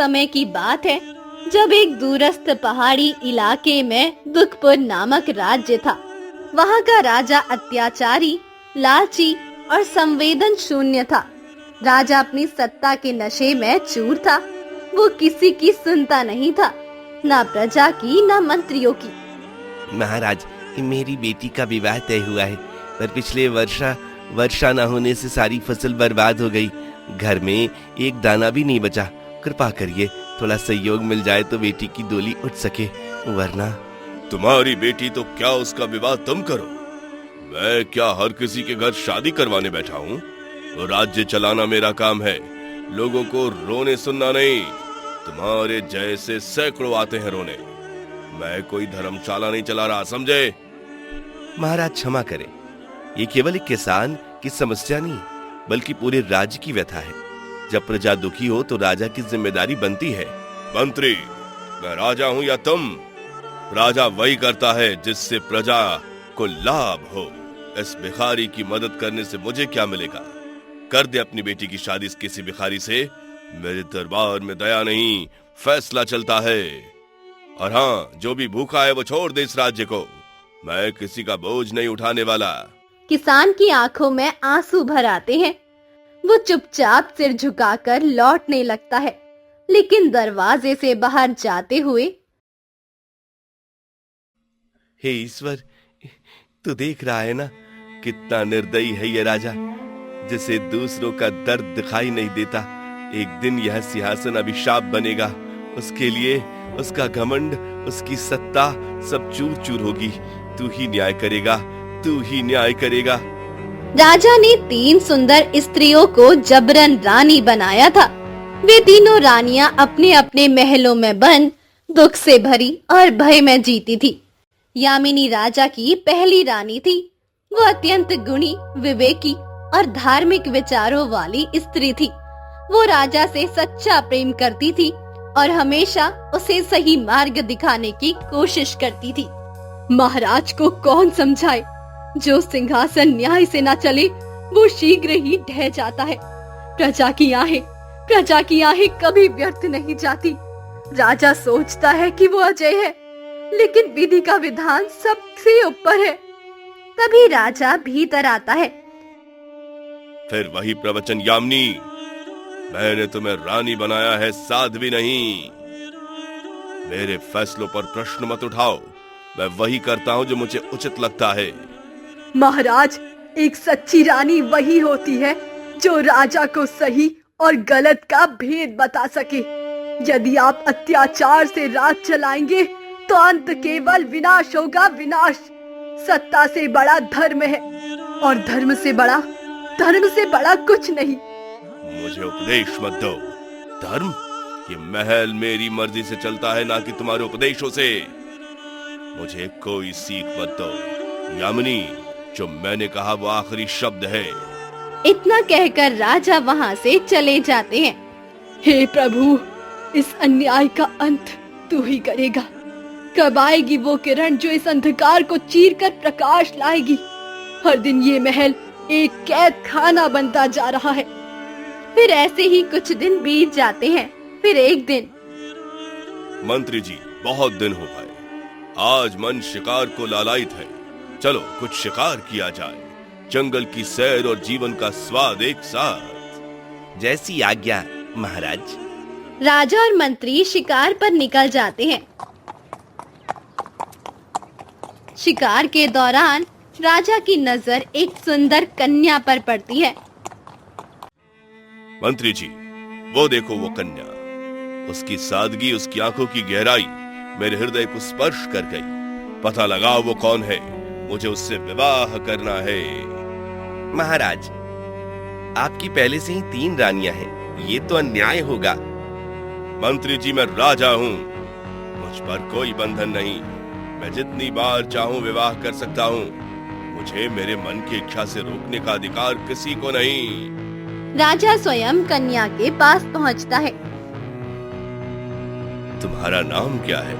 समय की बात है जब एक दूरस्थ पहाड़ी इलाके में दुखपुर नामक राज्य था। वहाँ का राजा अत्याचारी, लालची और संवेदन शून्य था। राजा अपनी सत्ता के नशे में चूर था। वो किसी की सुनता नहीं था, ना प्रजा की ना मंत्रियों की। महाराज, मेरी बेटी का विवाह तय हुआ है, पर पिछले वर्षा न होने से सारी फसल बर्बाद हो गई। घर में एक दाना भी नहीं बचा। कृपा करिए, थोड़ा सहयोग मिल जाए तो बेटी की डोली उठ सके, वरना। तुम्हारी बेटी तो क्या उसका विवाह तुम करो? मैं क्या हर किसी के घर शादी करवाने बैठा हूँ? राज्य चलाना मेरा काम है, लोगों को रोने सुनना नहीं। तुम्हारे जैसे सैकड़ों आते हैं रोने। मैं कोई धर्मशाला नहीं चला रहा, समझे? महाराज क्षमा करें, ये केवल एक किसान की समस्या नहीं, बल्कि पूरे राज्य की व्यथा है। जब प्रजा दुखी हो तो राजा की जिम्मेदारी बनती है। मंत्री, मैं राजा हूँ या तुम? राजा वही करता है जिससे प्रजा को लाभ हो। इस भिखारी की मदद करने से मुझे क्या मिलेगा? कर दे अपनी बेटी की शादी किसी भिखारी से। मेरे दरबार में दया नहीं, फैसला चलता है। और हाँ, जो भी भूखा है वो छोड़ दे इस राज्य को। मैं किसी का बोझ नहीं उठाने वाला। किसान की आंखों में आंसू भर आते हैं। वो चुपचाप सिर झुकाकर लौटने लगता है, लेकिन दरवाजे से बाहर जाते हुए, हे ईश्वर, तू देख रहा है ना कितना निर्दयी है ये राजा, जिसे दूसरों का दर्द दिखाई नहीं देता। एक दिन यह सिंहासन अभिशाप बनेगा। उसके लिए उसका घमंड, उसकी सत्ता सब चूर चूर होगी। तू ही न्याय करेगा, तू ही न्याय करेगा। राजा ने 3 सुंदर स्त्रियों को जबरन रानी बनाया था। वे तीनों रानियां अपने अपने महलों में बंद, दुख से भरी और भय में जीती थी। यामिनी राजा की पहली रानी थी। वो अत्यंत गुणी, विवेकी और धार्मिक विचारों वाली स्त्री थी। वो राजा से सच्चा प्रेम करती थी और हमेशा उसे सही मार्ग दिखाने की कोशिश करती थी। महाराज को कौन समझाए? जो सिंहासन न्याय से न चले वो शीघ्र ही ढह जाता है। प्रजा की आहें कभी व्यर्थ नहीं जाती। राजा सोचता है कि वो अजय है, लेकिन विधि का विधान सबसे ऊपर है। तभी राजा भीतर आता है। फिर वही प्रवचन, यामिनी। मैंने तुम्हें रानी बनाया है, साध्वी नहीं। मेरे फैसलों पर प्रश्न मत उठाओ। मैं वही करता हूँ जो मुझे उचित लगता है। महाराज, एक सच्ची रानी वही होती है जो राजा को सही और गलत का भेद बता सके। यदि आप अत्याचार से राज चलाएंगे तो अंत केवल विनाश होगा, विनाश। सत्ता से बड़ा धर्म है और धर्म से बड़ा कुछ नहीं। मुझे उपदेश मत दो। धर्म? ये महल मेरी मर्जी से चलता है, ना कि तुम्हारे उपदेशों से। मुझे कोई सीख मत दो। यामिनी, जो मैंने कहा वो आखिरी शब्द है। इतना कहकर राजा वहाँ से चले जाते हैं। हे प्रभु, इस अन्याय का अंत तू ही करेगा। कब आएगी वो किरण जो इस अंधकार को चीरकर प्रकाश लाएगी? हर दिन ये महल एक कैद खाना बनता जा रहा है। फिर ऐसे ही कुछ दिन बीत जाते हैं। फिर एक दिन, मंत्री जी, बहुत दिन हो गए। आज मन शिकार को लालायित है। चलो कुछ शिकार किया जाए। जंगल की सैर और जीवन का स्वाद एक साथ। जैसी आज्ञा महाराज। राजा और मंत्री शिकार पर निकल जाते हैं। शिकार के दौरान राजा की नजर एक सुंदर कन्या पर पड़ती है। मंत्री जी, वो देखो वो कन्या। उसकी सादगी, उसकी आंखों की गहराई मेरे हृदय को स्पर्श कर गई। पता लगाओ वो कौन है। मुझे उससे विवाह करना है। महाराज, आपकी पहले से ही 3 रानियां हैं। ये तो अन्याय होगा। मंत्री जी, मैं राजा हूँ। मुझ पर कोई बंधन नहीं। मैं जितनी बार चाहूं विवाह कर सकता हूँ। मुझे मेरे मन की इच्छा से रोकने का अधिकार किसी को नहीं। राजा स्वयं कन्या के पास पहुँचता है। तुम्हारा नाम क्या है?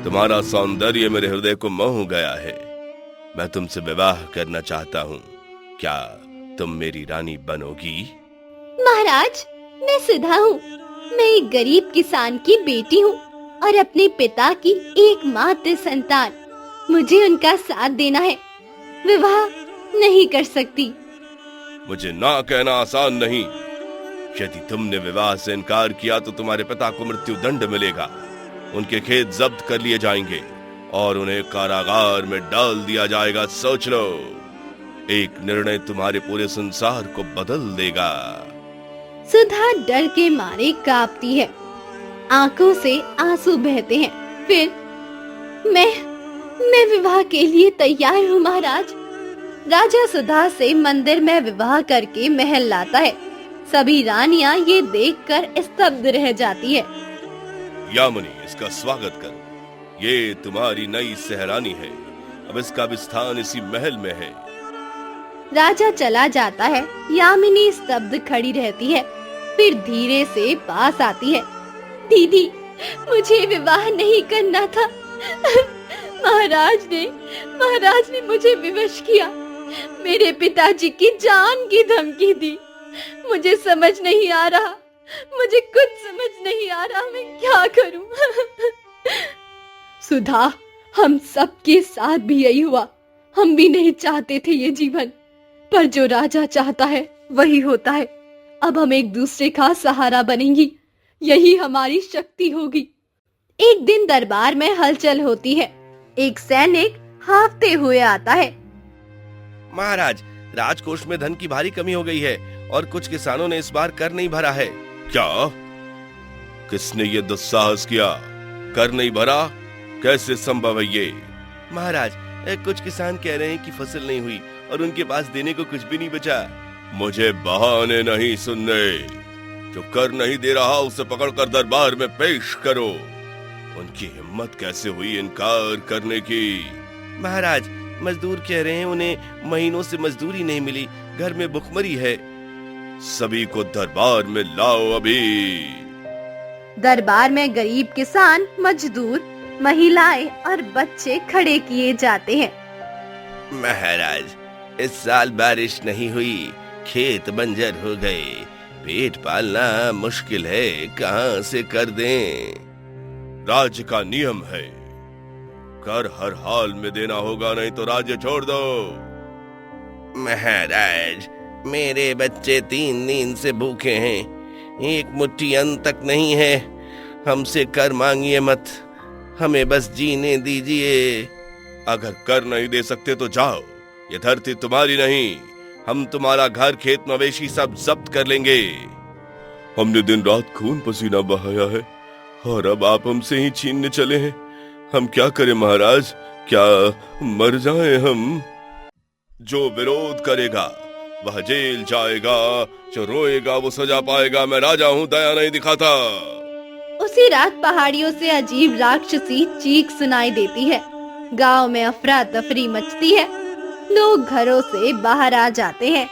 तुम्हारा सौंदर्य मेरे हृदय को मोह गया है। मैं तुमसे विवाह करना चाहता हूँ। क्या तुम मेरी रानी बनोगी? महाराज, मैं सुधा हूँ। मैं एक गरीब किसान की बेटी हूँ और अपने पिता की एकमात्र संतान। मुझे उनका साथ देना है, विवाह नहीं कर सकती। मुझे ना कहना आसान नहीं। यदि तुमने विवाह से इनकार किया तो तुम्हारे पिता को मृत्यु दंड मिलेगा। उनके खेत जब्त कर लिए जाएंगे और उन्हें कारागार में डाल दिया जाएगा। सोच लो, एक निर्णय तुम्हारे पूरे संसार को बदल देगा। सुधा डर के मारे कांपती है, आंखों से आंसू बहते हैं। फिर मैं विवाह के लिए तैयार हूँ महाराज। राजा सुधा से मंदिर में विवाह करके महल लाता है। सभी रानियां ये देखकर स्तब्ध रह जाती है। यामिनी, इसका स्वागत करो। ये तुम्हारी नई सहरानी है। अब इसका भी स्थान इसी महल में है। राजा चला जाता है। यामिनी स्तब्ध खड़ी रहती है, फिर धीरे से पास आती है। दीदी, मुझे विवाह नहीं करना था। महाराज ने मुझे विवश किया। मेरे पिताजी की जान की धमकी दी। मुझे समझ नहीं आ रहा, मुझे कुछ समझ नहीं आ रहा, मैं क्या करूं? सुधा, हम सबके साथ भी यही हुआ। हम भी नहीं चाहते थे ये जीवन, पर जो राजा चाहता है वही होता है। अब हम एक दूसरे का सहारा बनेंगी, यही हमारी शक्ति होगी। एक दिन दरबार में हलचल होती है। एक सैनिक हांफते हुए आता है। महाराज, राजकोष में धन की भारी कमी हो गई है और कुछ किसानों ने इस बार कर नहीं भरा है। क्या? किसने ये दुस्साहस किया? कर नहीं भरा? कैसे संभव है ये? महाराज, कुछ किसान कह रहे हैं कि फसल नहीं हुई और उनके पास देने को कुछ भी नहीं बचा। मुझे बहाने नहीं सुनने। जो कर नहीं दे रहा उसे पकड़कर दरबार में पेश करो। उनकी हिम्मत कैसे हुई इनकार करने की? महाराज, मजदूर कह रहे हैं उन्हें महीनों से मजदूरी नहीं मिली, घर में भुखमरी है। सभी को दरबार में लाओ अभी। दरबार में गरीब किसान, मजदूर, महिलाएं और बच्चे खड़े किए जाते हैं। महाराज, इस साल बारिश नहीं हुई, खेत बंजर हो गए, पेट पालना मुश्किल है, कहां से कर दें? राज्य का नियम है, कर हर हाल में देना होगा, नहीं तो राज्य छोड़ दो। महाराज, मेरे बच्चे 3 दिन से भूखे हैं, एक मुट्ठी अन्न तक नहीं है। हमसे कर मांगिए मत, हमें बस जीने दीजिए। अगर कर नहीं दे सकते तो जाओ, ये धरती तुम्हारी नहीं। हम तुम्हारा घर, खेत, मवेशी सब जब्त कर लेंगे। हमने दिन रात खून पसीना बहाया है और अब आप हमसे ही छीनने चले हैं। हम क्या करें महाराज? क्या मर जाएं हम? जो विरोध करेगा वह जेल जाएगा, जो रोएगा वो सजा पाएगा। मैं राजा हूँ, दया नहीं दिखाता। उसी रात पहाड़ियों से अजीब राक्षसी चीख सुनाई देती है। गांव में अफरा तफरी मचती है। लोग घरों से बाहर आ जाते हैं।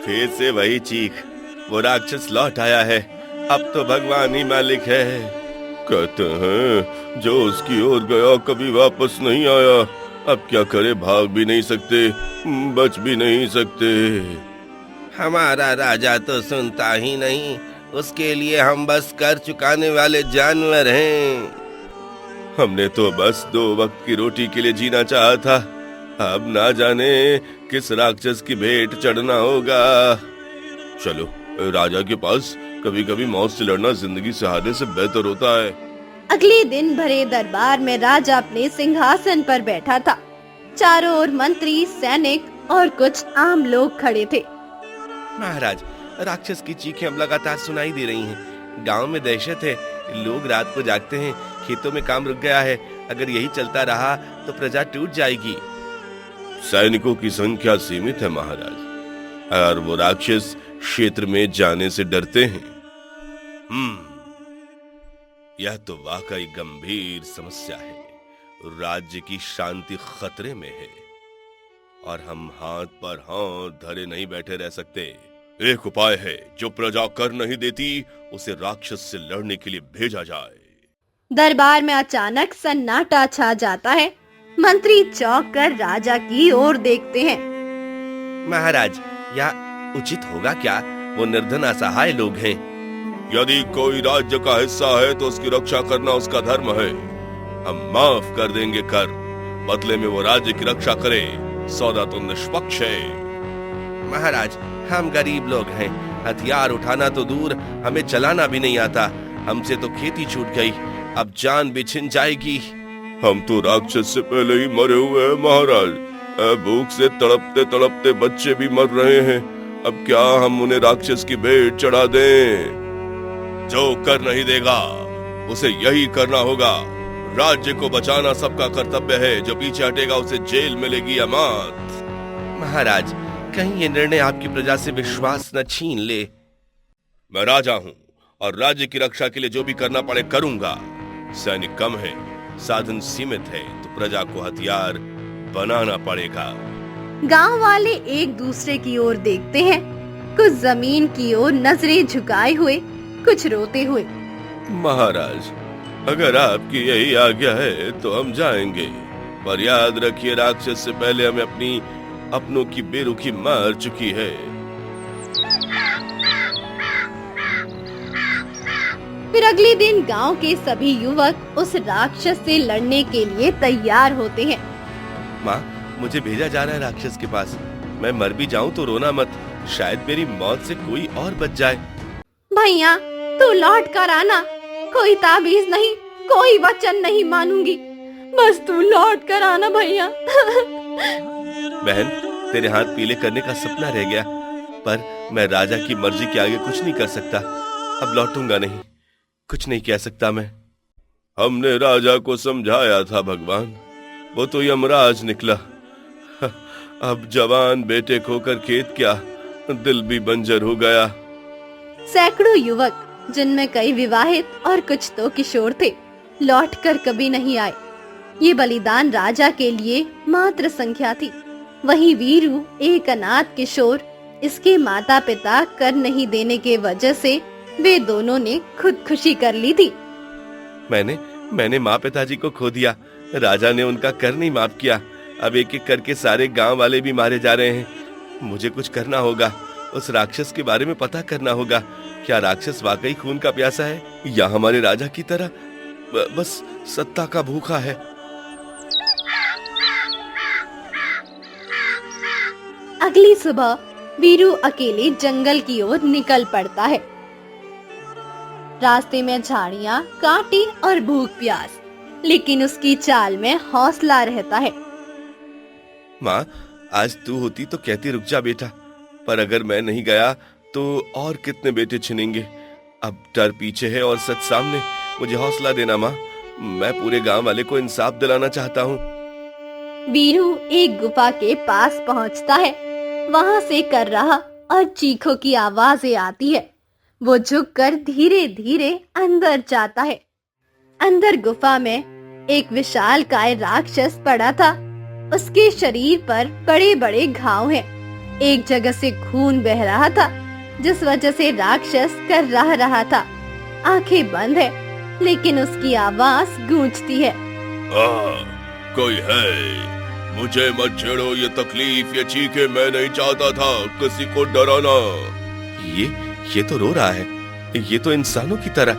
फिर से वही चीख, वो राक्षस लौट आया है। अब तो भगवान ही मालिक है। कहते हैं जो उसकी ओर गया कभी वापस नहीं आया। अब क्या करे, भाग भी नहीं सकते, बच भी नहीं सकते। हमारा राजा तो सुनता ही नहीं, उसके लिए हम बस कर चुकाने वाले जानवर हैं। हमने तो बस 2 वक्त की रोटी के लिए जीना चाहा था, अब ना जाने किस राक्षस की भेंट चढ़ना होगा। चलो राजा के पास, कभी कभी मौत से लड़ना जिंदगी से हारने से बेहतर होता है। अगले दिन भरे दरबार में राजा अपने सिंहासन पर बैठा था। चारों ओर मंत्री, सैनिक और कुछ आम लोग खड़े थे। महाराज, राक्षस की चीखें अब लगातार सुनाई दे रही हैं। गांव में दहशत है, लोग रात को जागते हैं, खेतों में काम रुक गया है। अगर यही चलता रहा तो प्रजा टूट जाएगी। सैनिकों की संख्या सीमित है महाराज, और वो राक्षस क्षेत्र में जाने से डरते हैं। यह तो वाकई गंभीर समस्या है। राज्य की शांति खतरे में है और हम हाथ पर हाथ धरे नहीं बैठे रह सकते। एक उपाय है, जो प्रजा कर नहीं देती उसे राक्षस से लड़ने के लिए भेजा जाए। दरबार में अचानक सन्नाटा छा जाता है। मंत्री चौंक कर राजा की ओर देखते हैं। महाराज, यह उचित होगा क्या? वो निर्धन असहाय लोग हैं। यदि कोई राज्य का हिस्सा है तो उसकी रक्षा करना उसका धर्म है। हम माफ कर देंगे कर, बदले में वो राज्य की रक्षा करे। सौदा तो निष्पक्ष है। महाराज, हम गरीब लोग हैं, हथियार उठाना तो दूर, हमें चलाना भी नहीं आता। हमसे तो खेती छूट गई, अब जान भी छिन जाएगी। हम तो राक्षस से पहले ही मरे हुए हैं महाराज। भूख से तड़पते तड़पते बच्चे भी मर रहे हैं। अब क्या हम उन्हें राक्षस की भेंट चढ़ा दें? जो कर नहीं देगा उसे यही करना होगा। राज्य को बचाना सबका कर्तव्य है। जो पीछे हटेगा उसे जेल मिलेगी या मौत। महाराज, कहीं ये निर्णय आपकी प्रजा से विश्वास न छीन ले। मैं राजा हूँ और राज्य की रक्षा के लिए जो भी करना पड़े करूंगा। सैनिक कम है, साधन सीमित है, तो प्रजा को हथियार बनाना पड़ेगा। गांव वाले एक दूसरे की ओर देखते हैं, कुछ जमीन की ओर नजरें झुकाए हुए, कुछ रोते हुए। महाराज, अगर आपकी यही आज्ञा है तो हम जाएंगे, पर याद रखिए राक्षस से पहले हमें अपनों की बेरुखी मार चुकी है। फिर अगले दिन गांव के सभी युवक उस राक्षस से लड़ने के लिए तैयार होते हैं। माँ, मुझे भेजा जा रहा है राक्षस के पास। मैं मर भी जाऊं तो रोना मत, शायद मेरी मौत से कोई और बच जाए। भैया, तू लौट कर आना। कोई ताबीज नहीं, कोई वचन नहीं मानूंगी, बस तू लौट कर आना भैया। बहन, तेरे हाथ पीले करने का सपना रह गया, पर मैं राजा की मर्जी के आगे कुछ नहीं कर सकता। अब लौटूंगा नहीं, कुछ नहीं कह सकता मैं। हमने राजा को समझाया था भगवान, वो तो यमराज निकला। अब जवान बेटे खोकर खेत क्या, दिल भी बंजर हो गया। सैकड़ों युवक, जिनमें कई विवाहित और कुछ तो किशोर थे, लौटकर कभी नहीं आए। ये बलिदान राजा के लिए मात्र संख्या थी। वहीं वीरू, एक अनाथ किशोर, इसके माता पिता कर नहीं देने के वजह से वे दोनों ने खुदकुशी कर ली थी। मैंने माँ पिताजी को खो दिया। राजा ने उनका कर नहीं माफ किया। अब एक एक करके सारे गांव वाले भी मारे जा रहे हैं। मुझे कुछ करना होगा। उस राक्षस के बारे में पता करना होगा। क्या राक्षस वाकई खून का प्यासा है या हमारे राजा की तरह बस सत्ता का भूखा है? अगली सुबह वीरू अकेले जंगल की ओर निकल पड़ता है। रास्ते में झाड़ियाँ, कांटे और भूख प्यास, लेकिन उसकी चाल में हौसला रहता है। माँ, आज तू होती तो कहती रुक जा बेटा, पर अगर मैं नहीं गया तो और कितने बेटे छिनेंगे। अब डर पीछे है और सच सामने। मुझे हौसला देना माँ, मैं पूरे गांव वाले को इंसाफ दिलाना चाहता हूँ। वीरू एक गुफा के पास पहुँचता है। वहाँ से कर रहा और चीखों की आवाजें आती है। वो झुककर धीरे धीरे अंदर जाता है। अंदर गुफा में एक विशालकाय राक्षस पड़ा था। उसके शरीर पर बड़े बड़े घाव हैं। एक जगह से खून बह रहा था, जिस वजह से राक्षस कर रहा था। आंखें बंद है, लेकिन उसकी आवाज गूंजती है। कोई है? मुझे मत छेड़ो, ये तकलीफ, ये चीखें मैं नहीं चाहता था किसी को डराना। ये तो रो रहा है, ये तो इंसानों की तरह।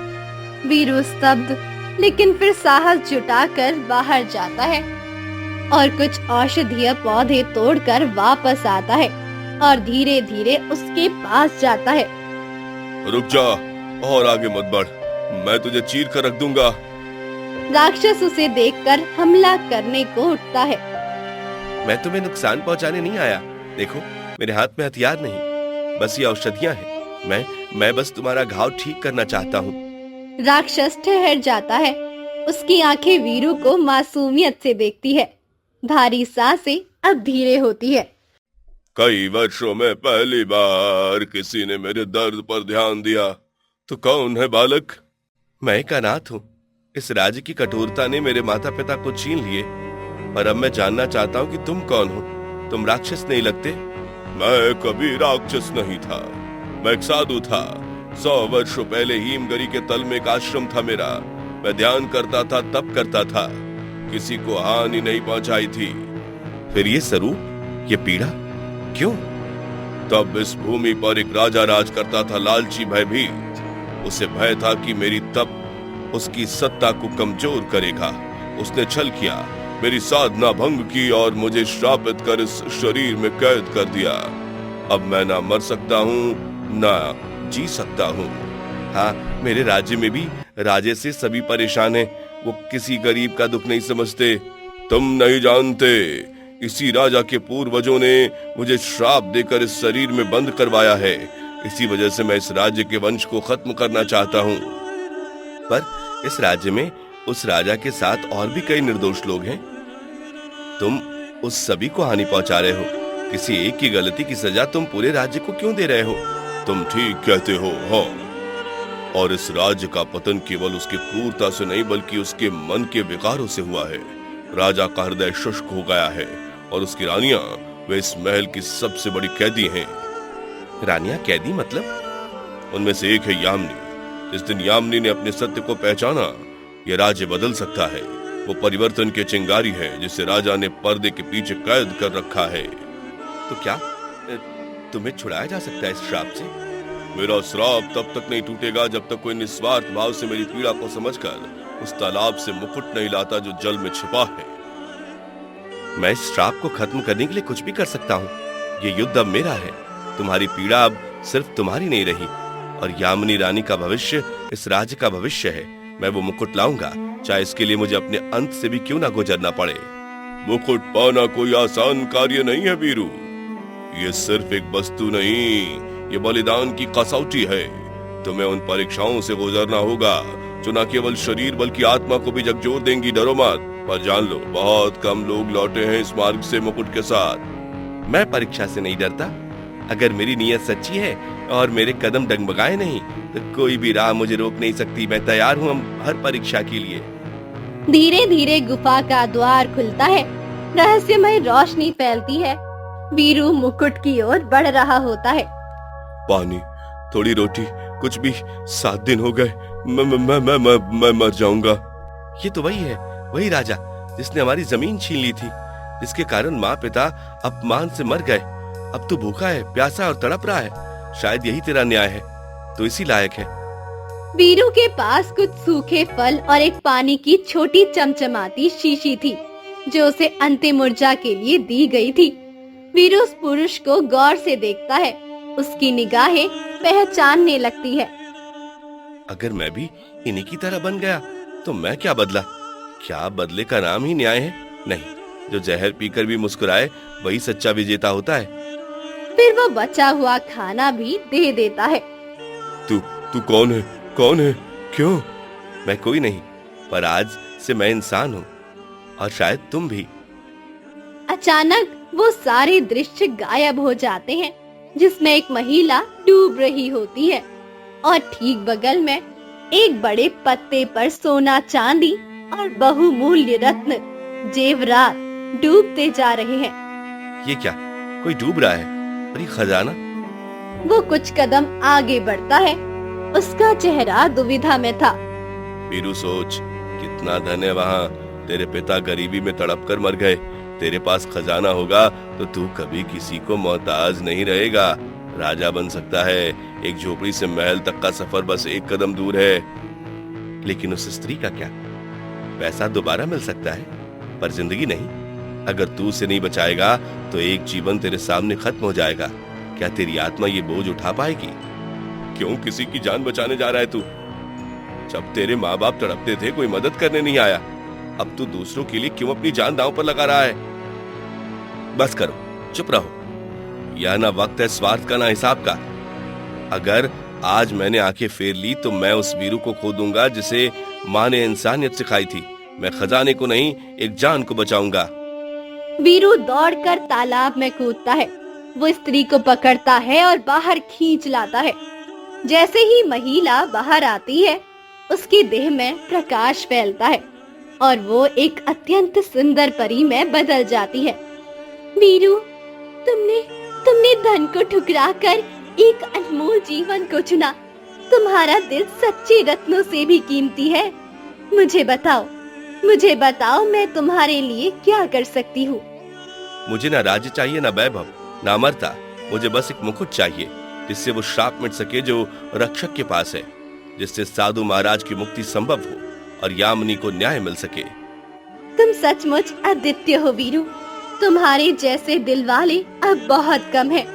वीरू स्तब्ध, लेकिन फिर साहस जुटाकर बाहर जाता है और कुछ औषधीय पौधे तोड़कर वापस आता है और धीरे धीरे उसके पास जाता है। रुक जा और आगे मत बढ़, मैं तुझे चीर कर रख दूंगा। राक्षस उसे देखकर हमला करने को उठता है। मैं तुम्हें नुकसान पहुंचाने नहीं आया। देखो, मेरे हाथ में हथियार नहीं, बस ये औषधियां हैं। मैं बस तुम्हारा घाव ठीक करना चाहता हूँ। राक्षस ठहर जाता है। उसकी आंखें वीरू को मासूमियत से देखती है। भारी सांसें अब धीरे होती है। कई वर्षों में पहली बार किसी ने मेरे दर्द पर ध्यान दिया। तो कौन है बालक? मैं एक अनाथ हूँ। इस राज्य की कठोरता ने मेरे माता पिता को छीन लिए, और अब मैं जानना चाहता हूँ कि तुम कौन हो। तुम राक्षस नहीं लगते। मैं कभी राक्षस नहीं था, मैं एक साधु था। 100 वर्षों पहले हिमगिरी के तल में एक आश्रम था मेरा। मैं ध्यान करता था, तप करता था, किसी को हानि नहीं पहुंचाई थी। फिर ये स्वरूप, ये पीड़ा क्यों? तब इस भूमि पर एक राजा राज करता था, लालची भयभीत। उसे भय था कि मेरी तप उसकी सत्ता को कमजोर करेगा। उसने छल किया, मेरी साधना भंग की और मुझे श्रापित कर इस शरीर में कैद कर दिया। अब मैं ना मर सकता हूँ ना जी सकता हूँ। हाँ, मेरे राज्य में भी राजे से सभी परेशान हैं। वो किसी गरीब का दुख नहीं समझते। तुम नहीं जानते, इसी राजा के पूर्वजों ने मुझे श्राप देकर इस शरीर में बंद करवाया है। इसी वजह से मैं इस राज्य के वंश को खत्म करना चाहता हूँ। पर इस राज्य में उस राजा के साथ और भी कई निर्दोष लोग हैं। तुम उस सभी को हानि पहुंचा रहे हो। किसी एक की गलती की सजा तुम पूरे राज्य को क्यों दे रहे हो? तुम ठीक कहते हो। हाँ, और इस राज्य का पतन केवल उसकी क्रूरता से नहीं बल्कि उसके मन के विकारों से हुआ है। राजा का हृदय शुष्क हो गया है और उसकी रानियां वे इस महल की सबसे बड़ी कैदी हैं। रानियां कैदी मतलब? उनमें से एक है यामिनी। जिस दिन यामिनी ने अपने सत्य को पहचाना, यह राज्य बदल सकता है। वो परिवर्तन के चिंगारी है जिसे राजा ने पर्दे के पीछे कैद कर रखा है। तो क्या तुम्हें छुड़ाया जा सकता है इस श्राप से? मेरा श्राप तब तक नहीं टूटेगा जब तक कोई निस्वार्थ भाव से मेरी पीड़ा को समझकर उस तालाब से मुकुट नहीं लाता जो जल में छिपा है। मैं इस श्राप को खत्म करने के लिए कुछ भी कर सकता हूँ। ये युद्ध अब मेरा है। तुम्हारी पीड़ा अब सिर्फ तुम्हारी नहीं रही, और यामिनी रानी का भविष्य इस राज्य का भविष्य है। मैं वो मुकुट लाऊंगा, चाहे इसके लिए मुझे अपने अंत से भी क्यों ना गुजरना पड़े। मुकुट पाना कोई आसान कार्य नहीं है वीरू। ये सिर्फ एक वस्तु नहीं, ये बलिदान की कसौटी है। तुम्हें उन परीक्षाओं से गुजरना होगा जो न केवल शरीर बल्कि आत्मा को भी झकझोर देंगी। डरो मत, पर जान लो, बहुत कम लोग लौटे हैं इस मार्ग से मुकुट के साथ। मैं परीक्षा से नहीं डरता। अगर मेरी नीयत सच्ची है और मेरे कदम डगमगाए नहीं, तो कोई भी राह मुझे रोक नहीं सकती। मैं तैयार हूँ हर परीक्षा के लिए। धीरे धीरे गुफा का द्वार खुलता है। रहस्यमय रोशनी फैलती है। वीरू मुकुट की ओर बढ़ रहा होता है। पानी, थोड़ी रोटी, कुछ भी। 7 दिन हो गए। मैं मर जाऊंगा। ये तो वही है, वही राजा जिसने हमारी जमीन छीन ली थी, जिसके कारण माँ पिता अपमान से मर गए। अब तू भूखा है, प्यासा और तड़प रहा है। शायद यही तेरा न्याय है, तो इसी लायक है। वीरू के पास कुछ सूखे फल और एक पानी की छोटी चमचमाती शीशी थी, जो उसे अंतिम ऊर्जा के लिए दी गई थी। वीरू उस पुरुष को गौर से देखता है। उसकी निगाहें पहचानने लगती है। अगर मैं भी इन्हीं की तरह बन गया तो मैं क्या बदला? क्या बदले का नाम ही न्याय है? नहीं, जो जहर पीकर भी मुस्कुराए वही सच्चा विजेता होता है। फिर वो बचा हुआ खाना भी दे देता है। तू कौन है? कौन है? क्यों? मैं कोई नहीं, पर आज से मैं इंसान हूँ, और शायद तुम भी। अचानक वो सारे दृश्य गायब हो जाते हैं, जिसमें एक महिला डूब रही होती है और ठीक बगल में एक बड़े पत्ते पर सोना, चांदी और बहुमूल्य रत्न जेवरात डूबते जा रहे हैं। ये क्या, कोई डूब रहा है? और ये खजाना? वो कुछ कदम आगे बढ़ता है। उसका चेहरा दुविधा में था। वीरू, सोच, कितना धन है वहाँ। तेरे पिता गरीबी में तड़प कर मर गए। तेरे पास खजाना होगा तो तू कभी किसी को मोहताज नहीं रहेगा। राजा बन सकता है। एक झोपड़ी से महल तक का सफर बस एक कदम दूर है। लेकिन उस स्त्री का क्या? पैसा दोबारा मिल सकता है, पर जिंदगी नहीं। अगर तू उसे नहीं बचाएगा तो एक जीवन तेरे सामने खत्म हो जाएगा। क्या तेरी आत्मा ये बोझ उठा पाएगी? क्यों किसी की जान बचाने जा रहा है तू? जब तेरे माँ बाप तड़पते थे कोई मदद करने नहीं आया। अब तू दूसरों के लिए क्यों अपनी जान दांव पर लगा रहा है? बस करो, चुप रहो। यह ना वक्त है स्वार्थ का, ना हिसाब का। अगर आज मैंने आंखें फेर ली तो मैं उस वीरू को खो दूंगा जिसे माँ ने इंसानियत सिखाई थी। मैं खजाने को नहीं, एक जान को बचाऊंगा। वीरू दौड़कर तालाब में कूदता है। वो स्त्री को पकड़ता है और बाहर खींच लाता है। जैसे ही महिला बाहर आती है, उसकी देह में प्रकाश फैलता है और वो एक अत्यंत सुंदर परी में बदल जाती है। वीरू, तुमने धन को ठुकराकर एक अनमोल जीवन को चुना। तुम्हारा दिल सच्चे रत्नों से भी कीमती है। मुझे बताओ मैं तुम्हारे लिए क्या कर सकती हूँ? मुझे ना राज्य चाहिए, ना वैभव, ना अमरता। मुझे बस एक मुकुट चाहिए जिससे वो श्राप मिट सके जो रक्षक के पास है। जिससे साधु महाराज की मुक्ति संभव हो और यामिनी को न्याय मिल सके। तुम सचमुच अद्वितीय हो वीरू। तुम्हारे जैसे दिल वाले अब बहुत कम हैं।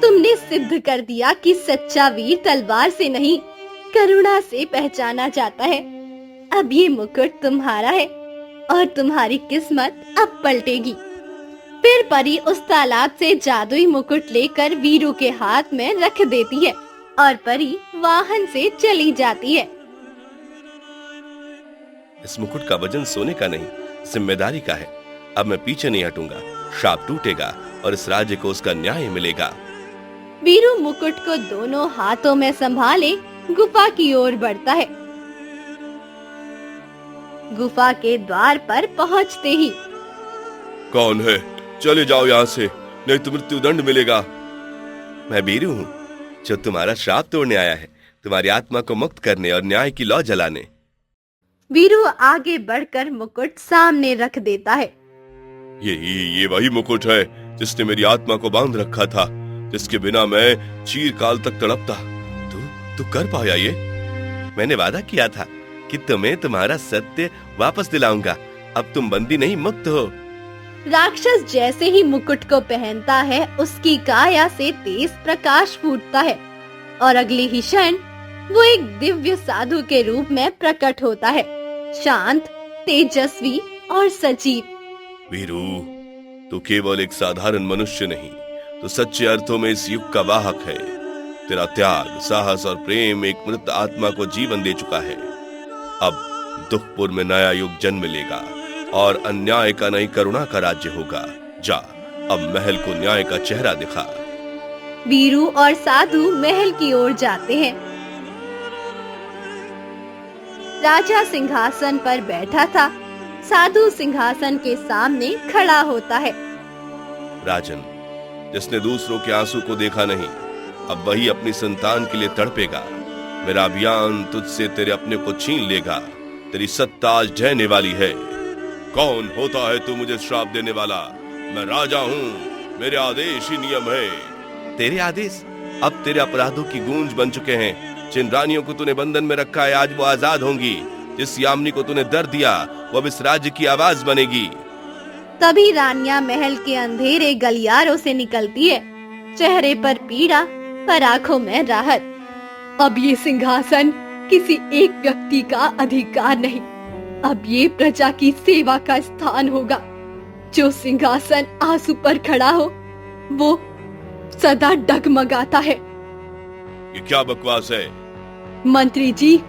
तुमने सिद्ध कर दिया कि सच्चा वीर तलवार से नहीं, करुणा से पहचाना जाता है। अब ये मुकुट तुम्हारा है और तुम्हारी किस्मत अब पलटेगी। फिर परी उस तालाब से जादुई मुकुट लेकर वीरू के हाथ में रख देती है और परी वाहन से चली जाती है। इस मुकुट का वजन सोने का नहीं, जिम्मेदारी का है। अब मैं पीछे नहीं हटूंगा। शाप टूटेगा और इस राज्य को उसका न्याय मिलेगा। वीरू मुकुट को दोनों हाथों में संभाले गुफा की ओर बढ़ता है। गुफा के द्वार पर पहुंचते ही कौन है? चले जाओ यहाँ से, नहीं तो मृत्युदंड मिलेगा। मैं वीरू हूँ, जो तुम्हारा श्राप तोड़ने आया है, तुम्हारी आत्मा को मुक्त करने और न्याय की लौ जलाने। वीरू आगे बढ़कर मुकुट सामने रख देता है। ये वही मुकुट है जिसने मेरी आत्मा को बांध रखा था, जिसके बिना मैं चीरकाल तक तड़पता। तू कर पाया ये? मैंने वादा किया था कि तुम्हें तुम्हारा सत्य वापस दिलाऊंगा। अब तुम बंदी नहीं, मुक्त हो। राक्षस जैसे ही मुकुट को पहनता है, उसकी काया से तेज प्रकाश फूटता है और अगले ही क्षण वो एक दिव्य साधु के रूप में प्रकट होता है, शांत, तेजस्वी और सजीव। वीरू, तू केवल एक साधारण मनुष्य नहीं, तो सच्चे अर्थों में इस युग का वाहक है। तेरा त्याग, साहस और प्रेम एक मृत आत्मा को जीवन दे चुका है। अब दुखपुर में नया युग जन्म लेगा और अन्याय का नहीं, करुणा का राज्य होगा। जा, अब महल को न्याय का चेहरा दिखा। वीरू और साधु महल की ओर जाते हैं। राजा सिंहासन पर बैठा था। साधु सिंहासन के सामने खड़ा होता है। राजन, जिसने दूसरों के आंसू को देखा नहीं, अब वही अपनी संतान के लिए तड़पेगा। मेरा अभियान तुझसे तेरे अपने को छीन लेगा। तेरी सत्ता आज ढहने वाली है। कौन होता है तू मुझे श्राप देने वाला? मैं राजा हूँ, मेरे आदेश ही नियम है। तेरे आदेश अब तेरे अपराधों की गूंज बन चुके हैं। जिन रानियों को तूने बंधन में रखा है, आज वो आजाद होंगी। जिस यामिनी को तूने दर्द दिया, वो अब इस राज्य की आवाज बनेगी। तभी रानियां महल के अंधेरे गलियारों से निकलती है, चेहरे पर पीड़ा, पर आंखों में राहत। अब ये सिंहासन किसी एक व्यक्ति का अधिकार नहीं, अब ये प्रजा की सेवा का स्थान होगा। जो सिंहासन आंसू पर खड़ा हो, वो सदा डगमगाता है। ये क्या बकवास है? मंत्री जी,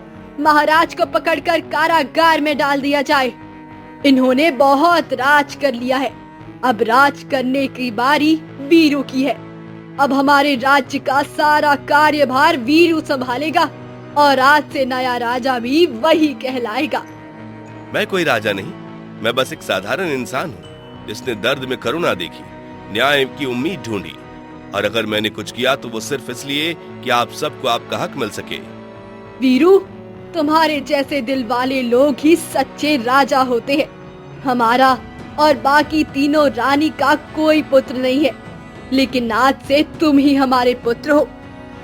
महाराज को पकड़कर कारागार में डाल दिया जाए। इन्होंने बहुत राज कर लिया है, अब राज करने की बारी वीरू की है। अब हमारे राज्य का सारा कार्यभार वीरू संभालेगा और आज से नया राजा भी वही कहलाएगा। मैं कोई राजा नहीं, मैं बस एक साधारण इंसान हूँ, जिसने दर्द में करुणा देखी, न्याय की उम्मीद ढूंढी। और अगर मैंने कुछ किया तो वो सिर्फ इसलिए कि आप सबको आपका हक मिल सके। वीरू, तुम्हारे जैसे दिल वाले लोग ही सच्चे राजा होते हैं। हमारा और बाकी तीनों रानी का कोई पुत्र नहीं है, लेकिन आज से तुम ही हमारे पुत्र हो।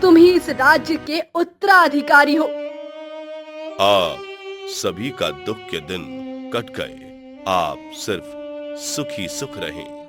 तुम ही इस राज्य के उत्तराधिकारी हो। आप सभी का दुख के दिन कट गए। आप सिर्फ सुखी सुख रहें।